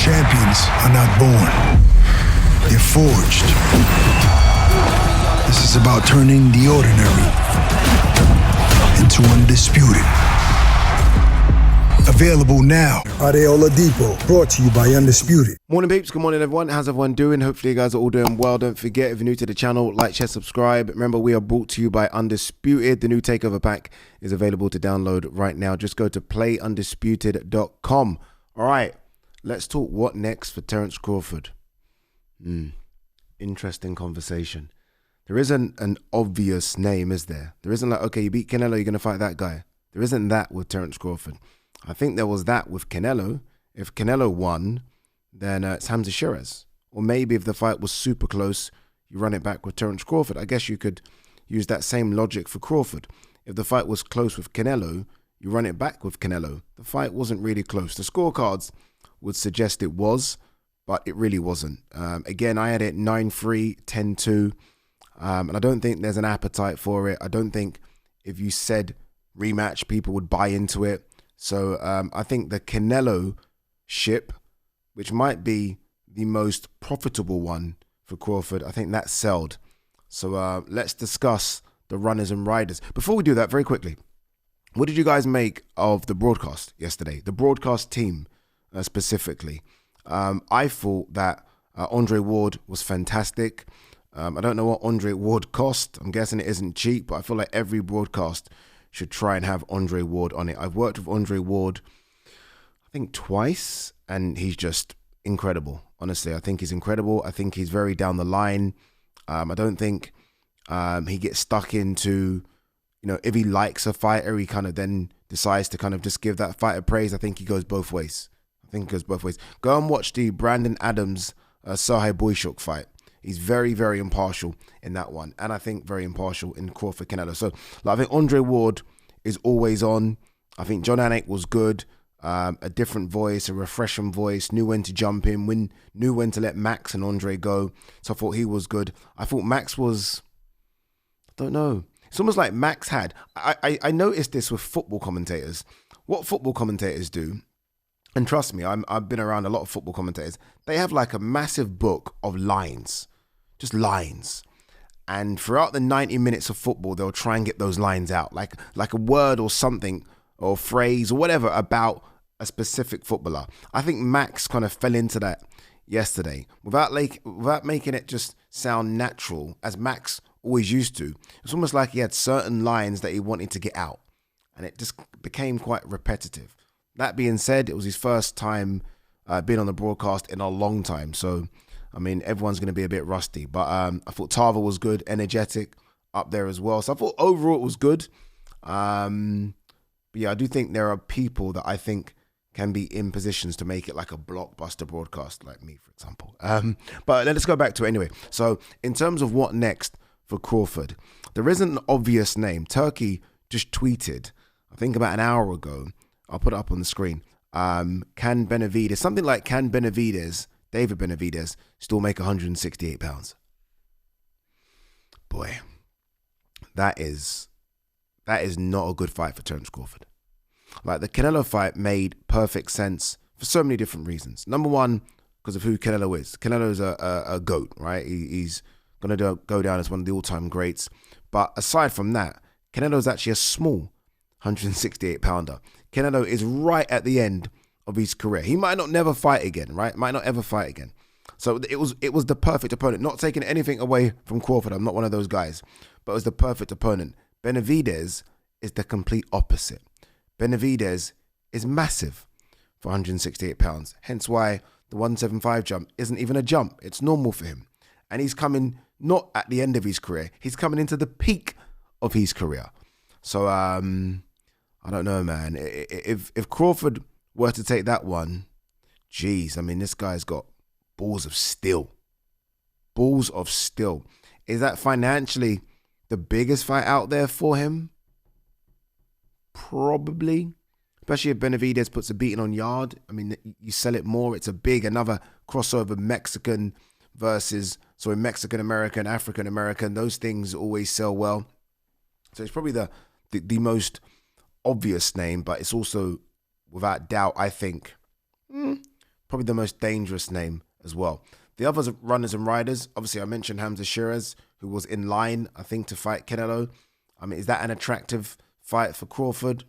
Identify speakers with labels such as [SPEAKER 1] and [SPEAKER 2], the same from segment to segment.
[SPEAKER 1] Champions are not born. They're forged. This is about turning the ordinary into undisputed. Available now. Ade Oladipo, brought to you by Undisputed.
[SPEAKER 2] Morning peeps, good morning everyone. How's everyone doing? Hopefully you guys are all doing well. Don't forget, if you're new to the channel, like, share, subscribe. Remember, we are brought to you by Undisputed. The new takeover pack is available to download right now. Just go to playundisputed.com. All right, let's talk what next for Terence Crawford. Interesting conversation. There isn't an obvious name, is there? There isn't like, okay, you beat CANELO, you're going to fight that guy. There isn't that with Terence Crawford. I think there was that with CANELO. If CANELO won, then it's Hamza Shiraz. Or maybe if the fight was super close, you run it back with Terence Crawford. I guess you could use that same logic for Crawford. If the fight was close with CANELO, you run it back with CANELO. The fight wasn't really close. The scorecards would suggest it was, but it really wasn't. Again, I had it 9-3, 10-2, and I don't think there's an appetite for it. I don't think if you said rematch, people would buy into it. So I think the CANELO ship, which might be the most profitable one for Crawford, I think that's sold. So let's discuss the runners and riders. Before we do that, very quickly, what did you guys make of the broadcast yesterday? The broadcast team specifically. I thought that Andre Ward was fantastic. I don't know what Andre Ward cost. I'm guessing it isn't cheap, but I feel like every broadcast should try and have Andre Ward on it. I've worked with Andre Ward, I think twice, and he's just incredible. Honestly, I think he's incredible. I think he's very down the line. I don't think he gets stuck into, you know, if he likes a fighter, he kind of then decides to kind of just give that fighter praise. I think he goes both ways. Go and watch the Brandon Adams Sahai Boychuk fight. He's very, very impartial in that one. And I think very impartial in Crawford CANELO. So like, I think Andre Ward is always on. I think John Anik was good. A different voice, a refreshing voice, knew when to jump in, knew when to let Max and Andre go. So I thought he was good. I thought Max was, I don't know. It's almost like Max had, I noticed this with football commentators. What football commentators do, and trust me, I've been around a lot of football commentators, they have like a massive book of lines. Just lines. And throughout the 90 minutes of football, they'll try and get those lines out, like a word or something or phrase or whatever about a specific footballer. I think Max kind of fell into that yesterday without making it just sound natural, as Max always used to. It's almost like he had certain lines that he wanted to get out, and it just became quite repetitive. That being said, it was his first time being on the broadcast in a long time. So, I mean, everyone's going to be a bit rusty. But I thought Tava was good, energetic, up there as well. So I thought overall it was good. But yeah, I do think there are people that I think can be in positions to make it like a blockbuster broadcast, like me, for example. But let's go back to it anyway. So in terms of what next for Crawford, there isn't an obvious name. Turkey just tweeted, I think about an hour ago, I'll put it up on the screen. Can Benavidez, something like can Benavidez, David Benavidez, still make £168? Boy, that is not a good fight for Terence Crawford. Like, the CANELO fight made perfect sense for so many different reasons. Number one, because of who CANELO is. CANELO is a GOAT, right? He's going to go down as one of the all-time greats. But aside from that, CANELO is actually a small 168-pounder. CANELO is right at the end of his career. He might not never fight again, right? Might not ever fight again. So it was the perfect opponent. Not taking anything away from Crawford. I'm not one of those guys. But it was the perfect opponent. Benavidez is the complete opposite. Benavidez is massive for 168 pounds. Hence why the 175 jump isn't even a jump. It's normal for him. And he's coming not at the end of his career. He's coming into the peak of his career. So, I don't know, man. If Crawford were to take that one, geez, I mean, this guy's got balls of steel. Balls of steel. Is that financially the biggest fight out there for him? Probably. Especially if Benavidez puts a beating on Yard. I mean, you sell it more. It's another crossover Mexican Mexican-American, African-American. Those things always sell well. So it's probably the most obvious name, but it's also, without doubt, I think, Probably the most dangerous name as well. The others runners and riders, obviously I mentioned Hamza Shiraz, who was in line, I think, to fight Canelo. I mean, is that an attractive fight for Crawford?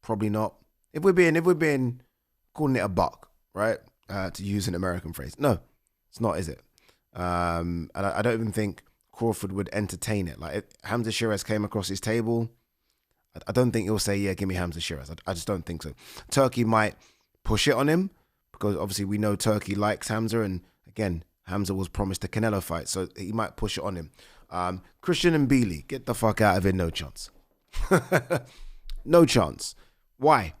[SPEAKER 2] Probably not. If we're being calling it a buck, right? To use an American phrase. No, it's not, is it? And I don't even think Crawford would entertain it. Like, if Hamza Shiraz came across his table, I don't think he'll say, yeah, give me Hamza Shiraz. I just don't think so. Turkey might push it on him because obviously we know Turkey likes Hamza. And again, Hamza was promised a Canelo fight, so he might push it on him. Christian Mbili, get the fuck out of it. No chance. No chance. Why?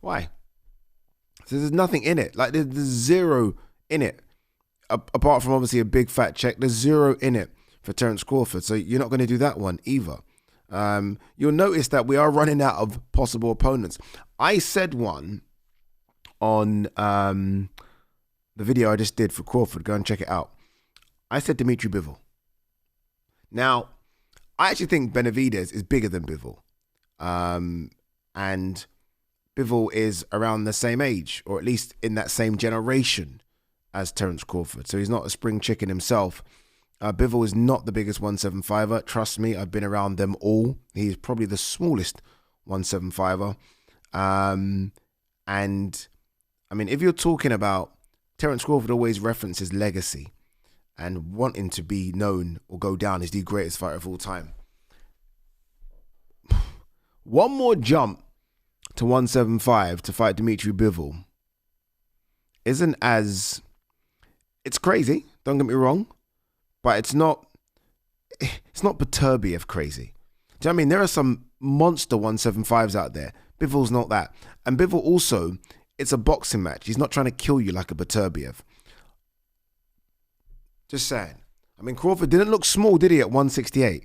[SPEAKER 2] So there's nothing in it. Like, there's zero in it. Apart from obviously a big fat check, there's zero in it for Terence Crawford. So you're not going to do that one either. You'll notice that we are running out of possible opponents. I said one on the video I just did for Crawford. Go and check it out. I said Dimitri Bivol. Now, I actually think Benavidez is bigger than Bivol. And Bivol is around the same age, or at least in that same generation as Terence Crawford. So he's not a spring chicken himself. Bivol is not the biggest 175er. Trust me, I've been around them all. He's probably the smallest 175er. And I mean, if you're talking about Terence Crawford, always references legacy and wanting to be known or go down as the greatest fighter of all time. One more jump to 175 to fight Dimitri Bivol isn't as... It's crazy, don't get me wrong, but it's not Beterbiev crazy. Do you know what I mean? There are some monster 175s out there. Bivol's not that. And Bivol also, it's a boxing match. He's not trying to kill you like a Beterbiev. Just saying. I mean, Crawford didn't look small, did he, at 168?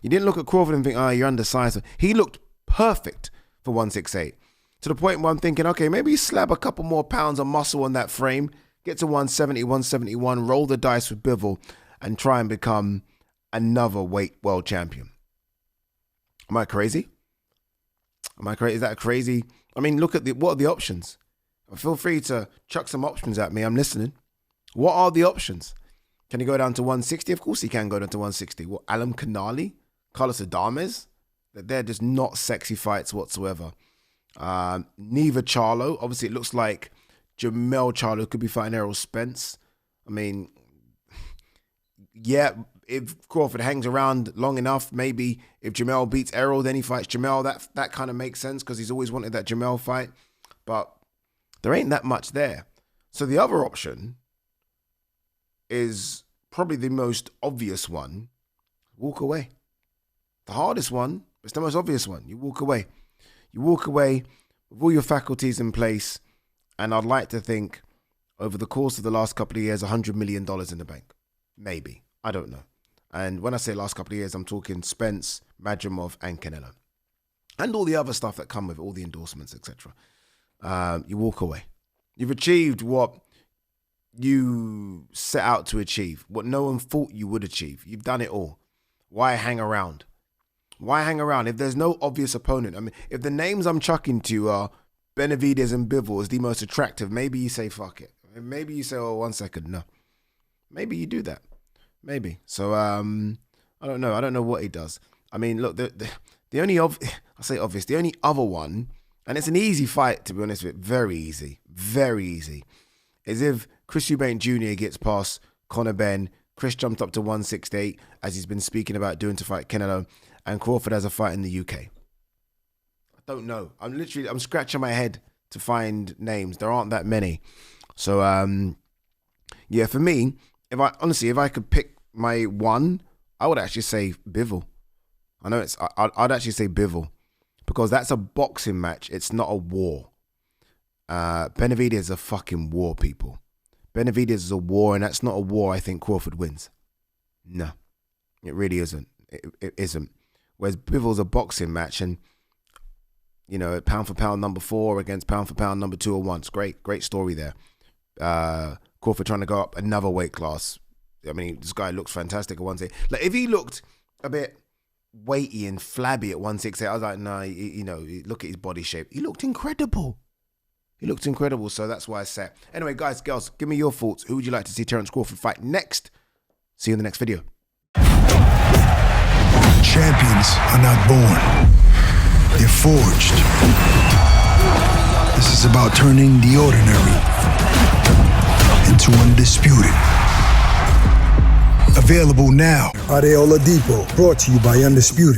[SPEAKER 2] You didn't look at Crawford and think, oh, you're undersized. He looked perfect for 168. To the point where I'm thinking, okay, maybe you slap a couple more pounds of muscle on that frame, get to 170, 171, roll the dice with Bivol, and try and become another weight world champion. Am I crazy? Is that crazy? I mean, look at what are the options? Feel free to chuck some options at me. I'm listening. What are the options? Can he go down to 160? Of course he can go down to 160. What, Alam Kanali? Carlos Adames? They're just not sexy fights whatsoever. Neither Charlo. Obviously, it looks like Jamel Charlo could be fighting Errol Spence. I mean, yeah, if Crawford hangs around long enough, maybe if Jamel beats Errol, then he fights Jamel. That kind of makes sense because he's always wanted that Jamel fight. But there ain't that much there. So the other option is probably the most obvious one. Walk away. The hardest one, but it's the most obvious one. You walk away. You walk away with all your faculties in place. And I'd like to think over the course of the last couple of years, $100 million in the bank. Maybe. I don't know. And when I say last couple of years, I'm talking Spence, Madrimov, and Canelo. And all the other stuff that come with it, all the endorsements, etc. You walk away. You've achieved what you set out to achieve, what no one thought you would achieve. You've done it all. Why hang around? Why hang around if there's no obvious opponent? I mean, if the names I'm chucking to you are Benavidez and Bivol is the most attractive, maybe you say, fuck it. Maybe you say, oh, 1 second, no. Maybe you do that. Maybe. So, I don't know. I don't know what he does. I mean, look, the only, I say obvious, the only other one, and it's an easy fight, to be honest with it, very easy, is if Chris Eubank Jr. gets past Conor Benn, Chris jumped up to 168, as he's been speaking about doing to fight Canelo, and Crawford has a fight in the UK. I don't know. I'm scratching my head to find names. There aren't that many. So, yeah, for me, if I could pick my one, I would actually say Bivol. I'd actually say Bivol because that's a boxing match. It's not a war. Benavidez is a fucking war, people. Benavidez is a war, and that's not a war I think Crawford wins. No, it really isn't. It isn't. Whereas Bivol's a boxing match, and, you know, pound for pound number 4 against pound for pound number 2 at once. Great story there. Crawford trying to go up another weight class. I mean, this guy looks fantastic at 168. Like, if he looked a bit weighty and flabby at 168, I was like, no, you know, look at his body shape. He looked incredible. He looked incredible, so that's why I said. Anyway, guys, girls, give me your thoughts. Who would you like to see Terence Crawford fight next? See you in the next video.
[SPEAKER 1] Champions are not born. They're forged. This is about turning the ordinary into undisputed. Available now. Ade Gman, brought to you by Undisputed.